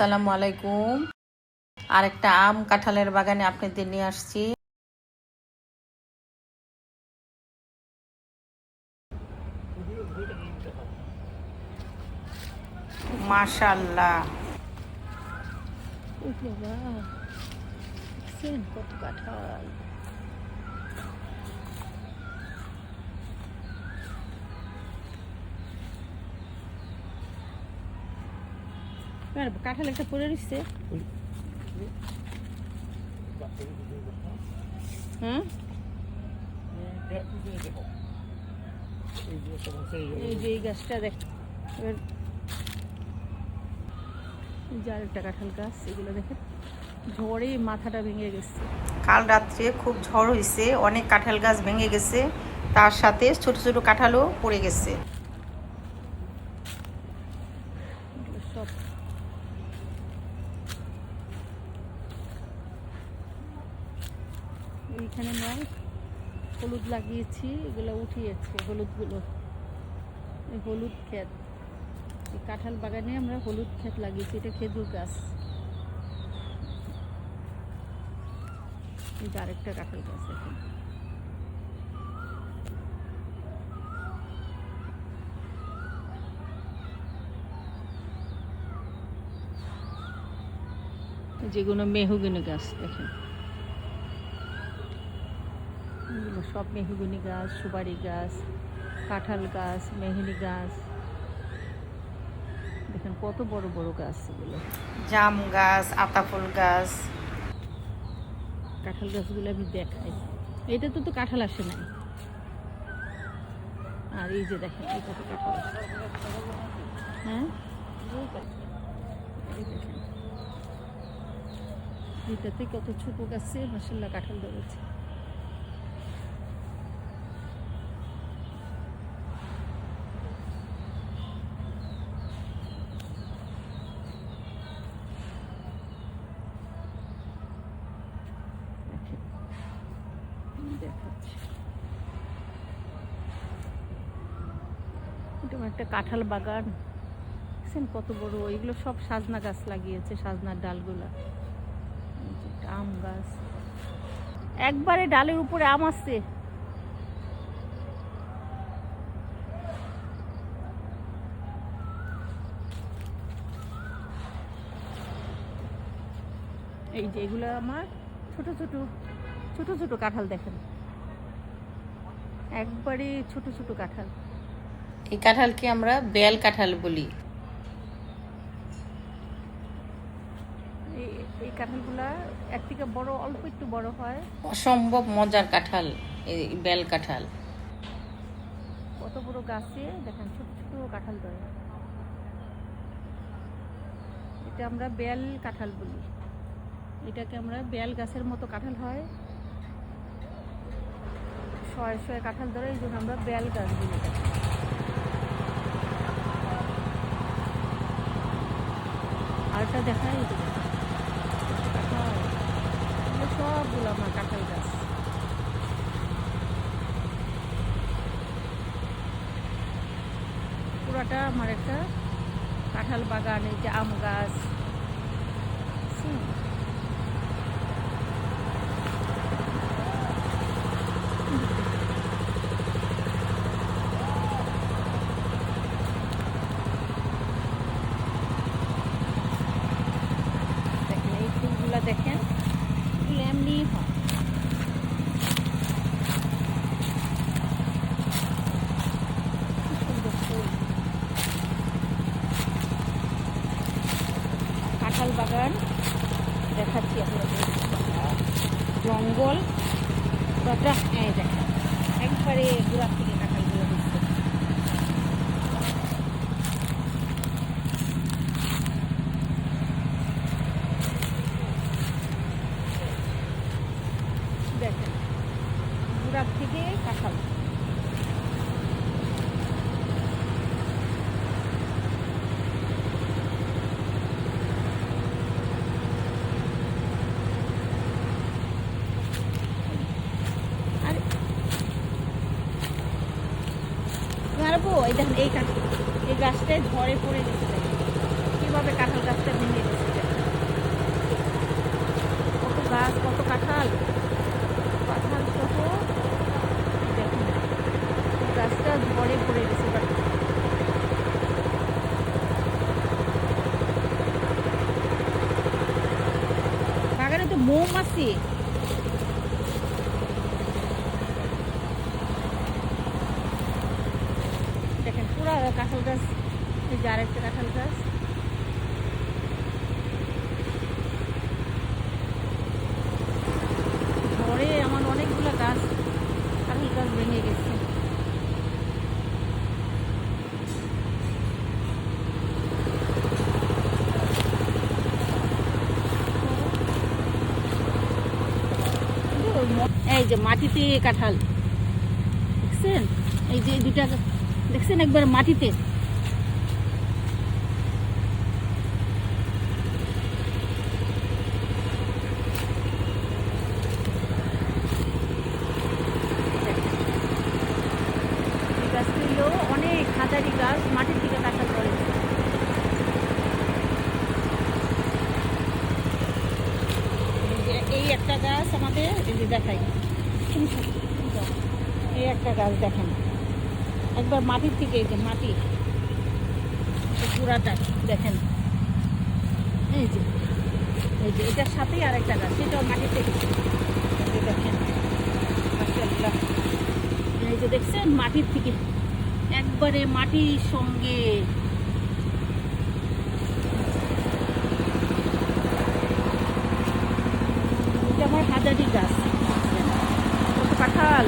আসসালামু আলাইকুম। আরেকটা আম কাঁঠালের বাগানে আপনাদের নিয়ে আসছি। মাশাআল্লাহ, কত কাঁঠাল! কাঁঠাল একটা পড়ে রয়েছে। হ্যাঁ, এই যে এই গাছটা দেখ, এবার যার একটা কাঁঠাল গাছ, এগুলো দেখেন ঝড়ে মাথাটা ভেঙে গেছে। কাল রাত্রে খুব ঝড় হয়েছে, অনেক কাঁঠাল গাছ ভেঙে গেছে, তার সাথে ছোট ছোট কাঁঠালও পড়ে গেছে। সব এইখানে নয়, হলুদ লাগিয়েছি, এগুলো উঠিয়েছে হলুদগুলো। এই হলুদ ক্ষেত, এই কাঁঠাল বাগানে আমরা হলুদ ক্ষেত লাগিয়েছি। এটা খেজুর গাছ। এই যে আরেকটা কাঁঠাল গাছ এখন। যেগুলো মেহগনি গাছ দেখেন, এগুলো সব মেহগনি গাছ, সুপারি গাছ, কাঁঠাল গাছ, মেহগনি গাছ। দেখেন কত বড় বড় গাছ এগুলো। জাম গাছ, আতাফল গাছ। কাঁঠাল গাছগুলো আমি দেখাই। এটা তো কাঁঠাল আসে নাই। আর এই যে দেখেন এই কত কাঁঠাল আসে। হ্যাঁ, এই দেখেন এটাতে কত ছোট গাছে মাশাআল্লাহ কাঁঠাল ধরেছে। দেখাচ্ছি, এটা একটা কাঁঠাল বাগান। দেখছেন কত বড়! এগুলো সব সাজনা গাছ লাগিয়েছে, সাজনার ডালগুলা। আম গাছ, একবারে ডালের উপরে আম আসছে। এই যে এগুলো আমার ছোট ছোট ছোট ছোট কাঁঠাল দেখেন, একবারে ছোট ছোট কাঁঠাল। এই কাঁঠালকে আমরা বেল কাঁঠাল বলি। এই কাঁঠালগুলা এক থেকে বড়, অল্প একটু বড় হয়। অসম্ভব মজার কাঁঠাল এই বেল কাঁঠাল। কত বড় গাছে দেখেন ছোট ছোট কাঁঠাল ধরে। এটা আমরা বেল কাঁঠাল বলি। এটাকে আমরা বেল গাছের মতো কাঁঠাল হয়, শয়ে শয়ে কাঁঠাল ধরে, এই জন্য আমরা বেল গাছ বলি। আরেকটা দেখাই, কাঁঠাল, সবগুলো আমার কাঁঠাল গাছ। পুরাটা আমার একটা কাঁঠাল বাগান। এই যে আম গাছ, দেখেন এই ফুলগুলা দেখেন, ফুল এমনি হয়। কাঁঠাল বাগান দেখাচ্ছি আপনাদের। জঙ্গল পুরাটা, হ্যাঁ দেখেন একবারে গোড়া থেকে কাঁঠালগুলো দিচ্ছে। দেখেন গোড়া থেকে কাঁঠাল। এই দেখেন এই গাছটায় ঝড়ে পড়ে গেছে, কিভাবে কাঁঠাল গাছটা ভেঙে গেছে। মৌমাছি। দেখেন পুরা কাঁঠাল গাছ, এই যে আরেকটা কাঁঠাল গাছ। ঝড়ে আমার অনেকগুলো গাছ, কাঁঠাল গাছ ভেঙে গেছে। এই যে মাটিতে কাঁঠাল দেখছেন, এই যে দুটা দেখছেন একবার মাটিতে। গাছগুলো অনেক হাজারি গাছ, মাটির থেকে কাঁঠাল পড়েছে। এই একটা গাছ আমাদের, এই যে দেখাই, এই একটা গাছ দেখেন একবার মাটির থেকে, এই যে মাটি পুরাটা দেখেন। এই যে এটার সাথেই আর একটা গাছ, সেটাও মাটির থেকে দেখেন। এই যে দেখছেন মাটির থেকে, একবারে মাটির সঙ্গে। এটা আমার হাজারি গাছ, কত কাঁঠাল।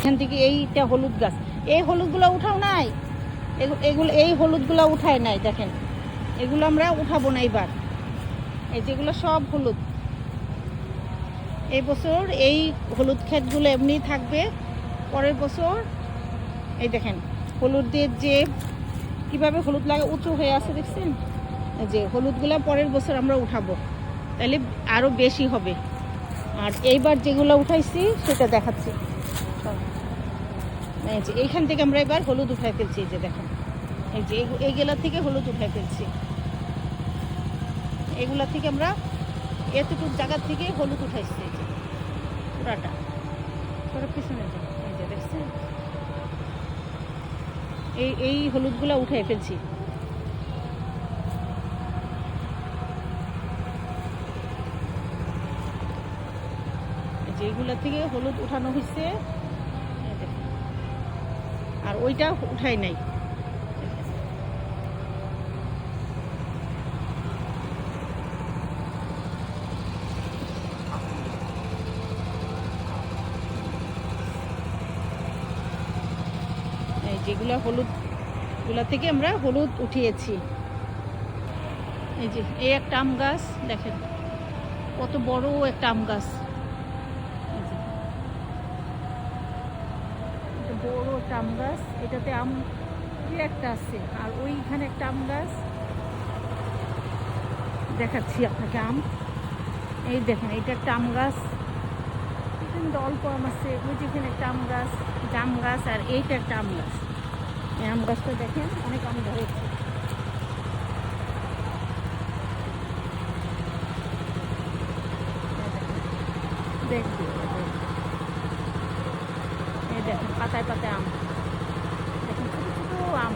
এখান থেকে এইটা হলুদ গাছ, এই হলুদগুলো উঠাও নাই, এগুলো এই হলুদগুলো উঠায় নাই। দেখেন এগুলো আমরা উঠাবো না এবার। এই যেগুলো সব হলুদ, এই বছর এই হলুদ ক্ষেতগুলো এমনি থাকবে। পরের বছর এই দেখেন হলুদের যে কিভাবে হলুদ লাগে উঁচু হয়ে আছে দেখছেন, এই যে হলুদগুলো পরের বছর আমরা উঠাবো, তাহলে আরও বেশি হবে। আর এইবার যেগুলো উঠাইছি সেটা দেখাচ্ছি। এই যে এইখান থেকে আমরা এবার হলুদ উঠাই ফেলছি, এই যে দেখেন এই যে এইগুলা থেকে হলুদ উঠাই ফেলছি। এগুলা থেকে আমরা এতটুকু জায়গার থেকে হলুদ উঠাইছি, এই যে পুরাটা পুরো পিছনে, এই যে দেখছেন এই হলুদগুলা উঠাই ফেলছি। যেগুলা থেকে হলুদ উঠানো হয়েছে, আর ওইটা উঠাই নাই। যেগুলা হলুদগুলা থেকে আমরা হলুদ উঠিয়েছি। এই যে এই একটা আম গাছ দেখেন, কত বড় একটা আম গাছ, বড় একটা আম গাছ। এটাতে আম একটা আছে, আর ওইখানে একটা আম গাছ দেখাচ্ছি আপনাকে। আম এই দেখেন, এইটা একটা আম গাছ, এখানে অল্প আম আছে। ওই যেখানে একটা আম গাছ, জাম গাছ, আর এইটা একটা আম গাছ। এই আম গাছটা দেখেন অনেক আম ধরেছে। দেখবি এই দেখেন পাতায় পাতায় আম, দেখেন ছোটো ছোটো আম।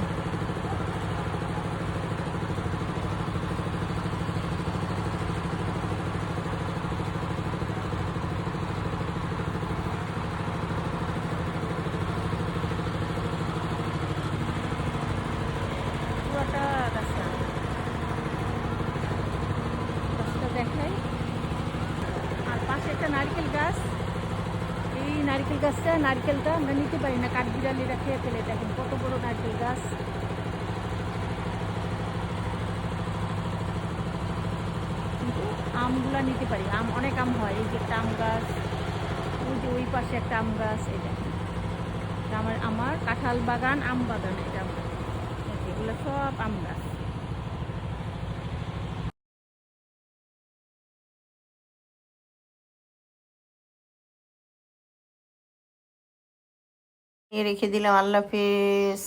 পুরোটা গাছটা দেখাই। আর পাশে একটা নারকেল গাছ, এই নারকেল গাছটা, নারকেলটা আমরা নিতে পারি না, কাঠবিড়ালিরা খেয়ে ফেলে। দেখেন কত বড় নারকেল গাছ। আমগুলা নিতে পারি। আম অনেক আম হয়, এই যে একটা আম গাছ, ওই যে ওই পাশে একটা আম গাছ, এটা আমার আমার কাঁঠাল বাগান, আম বাগান, এটা আমার, এগুলো সব আম গাছ। রেখে দিলাম, আল্লাহ হাফেজ।